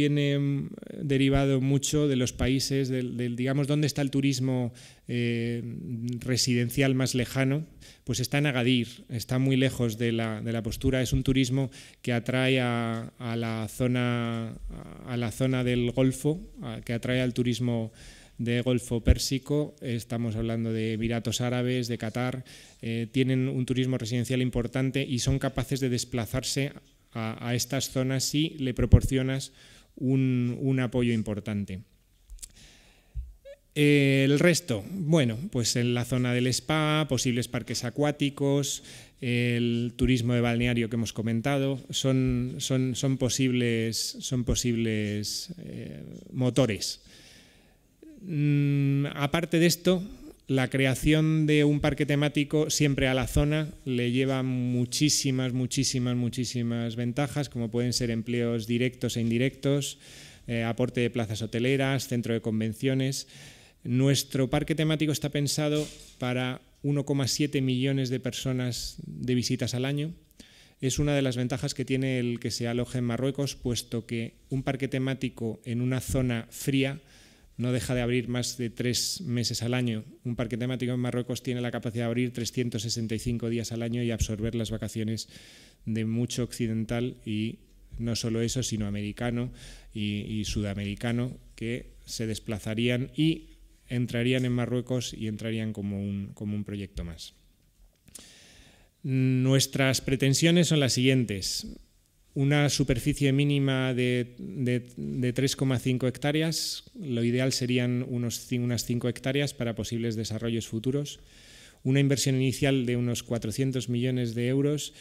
derivado mucho de los países, digamos, ¿dónde está el turismo residencial más lejano? Pues está en Agadir, está muy lejos de la postura. Es un turismo que atrae a la zona del Golfo, que atrae al turismo de Golfo Pérsico. Estamos hablando de Emiratos Árabes, de Qatar. Tienen un turismo residencial importante y son capaces de desplazarse a estas zonas si le proporcionas un apoyo importante. El resto, bueno, pues en la zona del spa, posibles parques acuáticos, el turismo de balneario que hemos comentado, son posibles motores. Aparte de esto, la creación de un parque temático siempre a la zona le lleva muchísimas ventajas, como pueden ser empleos directos e indirectos, aporte de plazas hoteleras, centro de convenciones. Nuestro parque temático está pensado para 1,7 millones de personas de visitas al año. Es una de las ventajas que tiene el que se aloje en Marruecos, puesto que un parque temático en una zona fría no deja de abrir más de 3 meses al año. Un parque temático en Marruecos tiene la capacidad de abrir 365 días al año y absorber las vacaciones de mucho occidental, y no solo eso, sino americano y sudamericano, que se desplazarían y entrarían en Marruecos y entrarían como un proyecto más. Nuestras pretensiones son las siguientes: una superficie mínima de 3,5 hectáreas, lo ideal serían unas 5 hectáreas para posibles desarrollos futuros, una inversión inicial de unos 400 millones de euros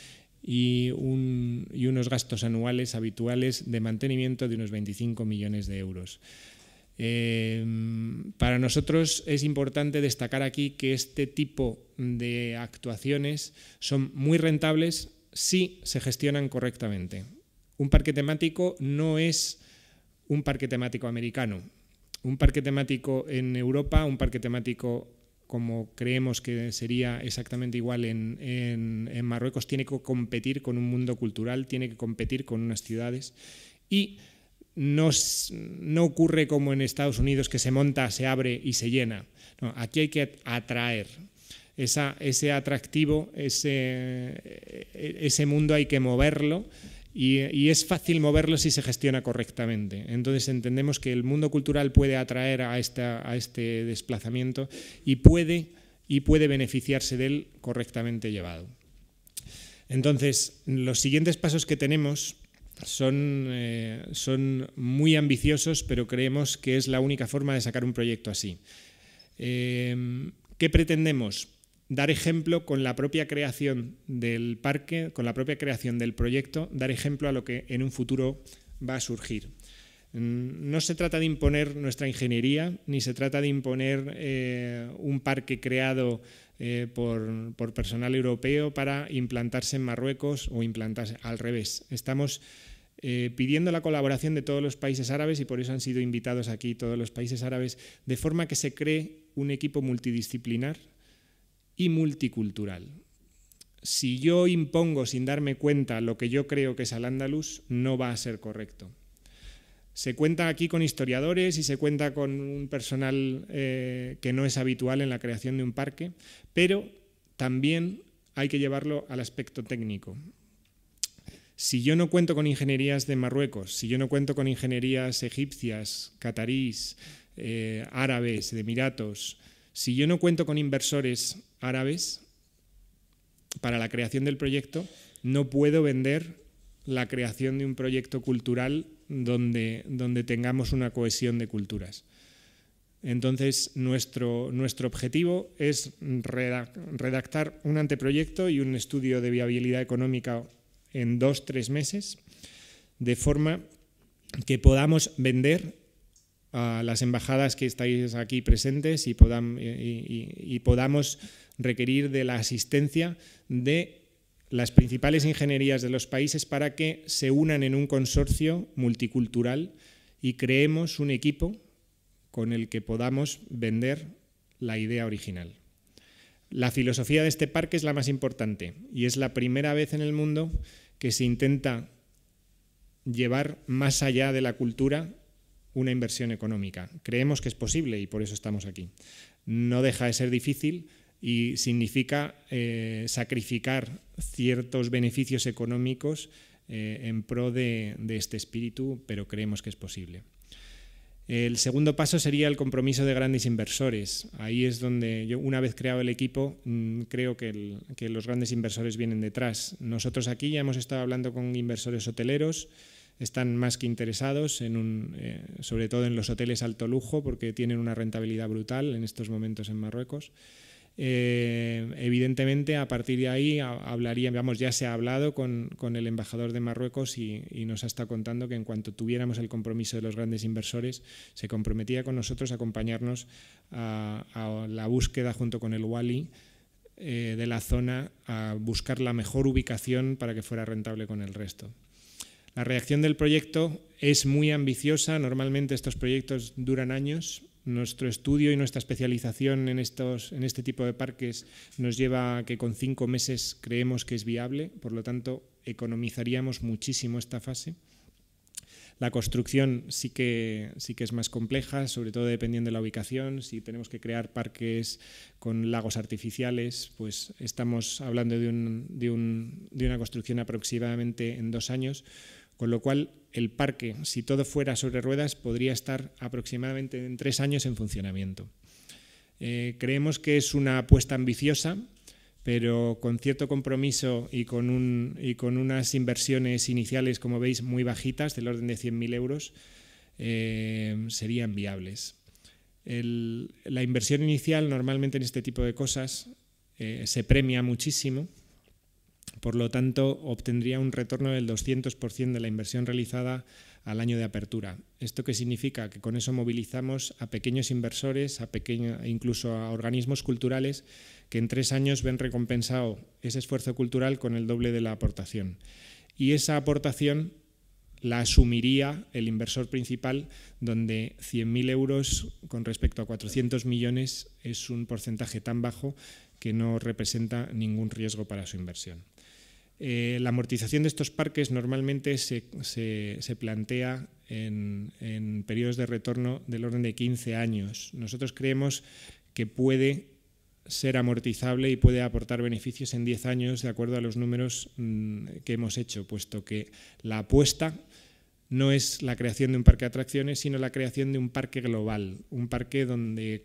y unos gastos anuales habituales de mantenimiento de unos 25 millones de euros. Para nosotros es importante destacar aquí que este tipo de actuaciones son muy rentables si se gestionan correctamente. Un parque temático no es un parque temático americano. Un parque temático en Europa, un parque temático como creemos que sería exactamente igual en Marruecos, tiene que competir con un mundo cultural, tiene que competir con unas ciudades, y no ocurre como en Estados Unidos, que se monta, se abre y se llena. No, aquí hay que atraer. Ese atractivo, ese mundo hay que moverlo, y es fácil moverlo si se gestiona correctamente. Entonces entendemos que el mundo cultural puede atraer a este desplazamiento y puede beneficiarse de él correctamente llevado. Entonces, los siguientes pasos que tenemos son muy ambiciosos, pero creemos que es la única forma de sacar un proyecto así. ¿Qué pretendemos? Dar ejemplo con la propia creación del parque, con la propia creación del proyecto, dar ejemplo a lo que en un futuro va a surgir. No se trata de imponer nuestra ingeniería, ni se trata de imponer un parque creado por personal europeo para implantarse en Marruecos o implantarse al revés. Estamos pidiendo la colaboración de todos los países árabes y por eso han sido invitados aquí todos los países árabes, de forma que se cree un equipo multidisciplinar y multicultural. Si yo impongo sin darme cuenta lo que yo creo que es Al-Ándalus, no va a ser correcto. Se cuenta aquí con historiadores y se cuenta con un personal que no es habitual en la creación de un parque, pero también hay que llevarlo al aspecto técnico. Si yo no cuento con ingenierías de Marruecos, si yo no cuento con ingenierías egipcias, catarís, árabes, de Emiratos, si yo no cuento con inversores árabes para la creación del proyecto, no puedo vender la creación de un proyecto cultural donde tengamos una cohesión de culturas. Entonces, nuestro objetivo es redactar un anteproyecto y un estudio de viabilidad económica en 2-3 meses, de forma que podamos vender a las embajadas que estáis aquí presentes y podamos requerir de la asistencia de las principales ingenierías de los países para que se unan en un consorcio multicultural y creemos un equipo con el que podamos vender la idea original. La filosofía de este parque es la más importante y es la primera vez en el mundo que se intenta llevar más allá de la cultura una inversión económica. Creemos que es posible y por eso estamos aquí. No deja de ser difícil y significa sacrificar ciertos beneficios económicos en pro de este espíritu, pero creemos que es posible. El segundo paso sería el compromiso de grandes inversores. Ahí es donde yo, una vez creado el equipo, creo que los grandes inversores vienen detrás. Nosotros aquí ya hemos estado hablando con inversores hoteleros, están más que interesados, sobre todo en los hoteles alto lujo, porque tienen una rentabilidad brutal en estos momentos en Marruecos. Evidentemente, a partir de ahí ya se ha hablado con el embajador de Marruecos y nos ha estado contando que en cuanto tuviéramos el compromiso de los grandes inversores, se comprometía con nosotros a acompañarnos a la búsqueda junto con el Wali de la zona, a buscar la mejor ubicación para que fuera rentable con el resto. La reacción del proyecto es muy ambiciosa, normalmente estos proyectos duran años. Nuestro estudio y nuestra especialización en este tipo de parques nos lleva a que con 5 meses creemos que es viable, por lo tanto economizaríamos muchísimo esta fase. La construcción sí que es más compleja, sobre todo dependiendo de la ubicación. Si tenemos que crear parques con lagos artificiales, pues estamos hablando de una construcción aproximadamente en 2 años, con lo cual el parque, si todo fuera sobre ruedas, podría estar aproximadamente en 3 años en funcionamiento. Creemos que es una apuesta ambiciosa, pero con cierto compromiso y con unas inversiones iniciales, como veis, muy bajitas, del orden de 100.000 euros, serían viables. La inversión inicial, normalmente en este tipo de cosas, se premia muchísimo. Por lo tanto, obtendría un retorno del 200% de la inversión realizada al año de apertura. ¿Esto qué significa? Que con eso movilizamos a pequeños inversores, incluso a organismos culturales, que en 3 años ven recompensado ese esfuerzo cultural con el doble de la aportación. Y esa aportación la asumiría el inversor principal, donde 100.000 euros con respecto a 400 millones es un porcentaje tan bajo que no representa ningún riesgo para su inversión. La amortización de estos parques normalmente se plantea en periodos de retorno del orden de 15 años. Nosotros creemos que puede ser amortizable y puede aportar beneficios en 10 años de acuerdo a los números que hemos hecho, puesto que la apuesta no es la creación de un parque de atracciones, sino la creación de un parque global, un parque donde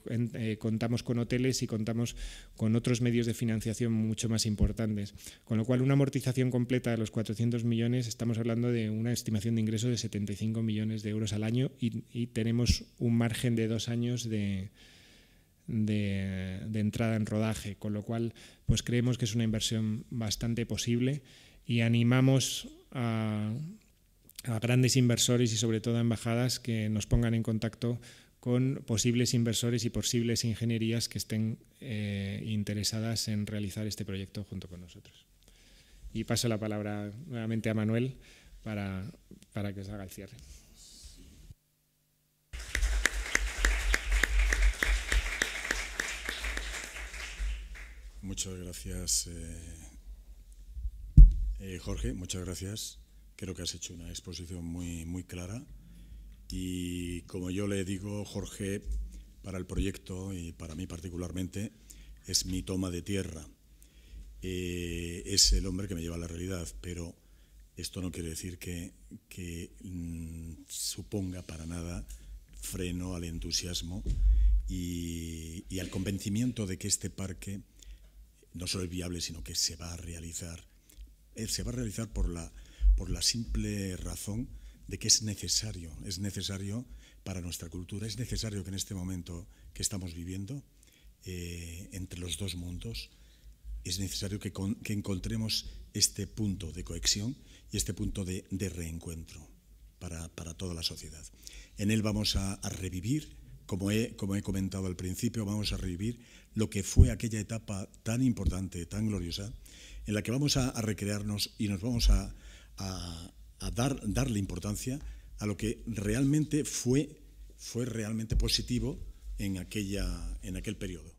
contamos con hoteles y contamos con otros medios de financiación mucho más importantes. Con lo cual, una amortización completa de los 400 millones, estamos hablando de una estimación de ingresos de 75 millones de euros al año y tenemos un margen de 2 años de entrada en rodaje, con lo cual pues creemos que es una inversión bastante posible y animamos a a grandes inversores y sobre todo a embajadas que nos pongan en contacto con posibles inversores y posibles ingenierías que estén interesadas en realizar este proyecto junto con nosotros. Y paso la palabra nuevamente a Manuel para que os haga el cierre. Muchas gracias, Jorge, muchas gracias. Creo que has hecho una exposición muy clara y, como yo le digo, Jorge, para el proyecto y para mí particularmente, es mi toma de tierra. Es el hombre que me lleva a la realidad, pero esto no quiere decir que suponga para nada freno al entusiasmo y al convencimiento de que este parque no solo es viable, sino que se va a realizar. Se va a realizar por la simple razón de que es necesario para nuestra cultura, es necesario que en este momento que estamos viviendo, entre los dos mundos, es necesario que encontremos este punto de conexión y este punto de reencuentro para toda la sociedad. En él vamos a revivir, como he comentado al principio, vamos a revivir lo que fue aquella etapa tan importante, tan gloriosa, en la que vamos a recrearnos y nos vamos a darle importancia a lo que realmente fue realmente positivo en aquel periodo.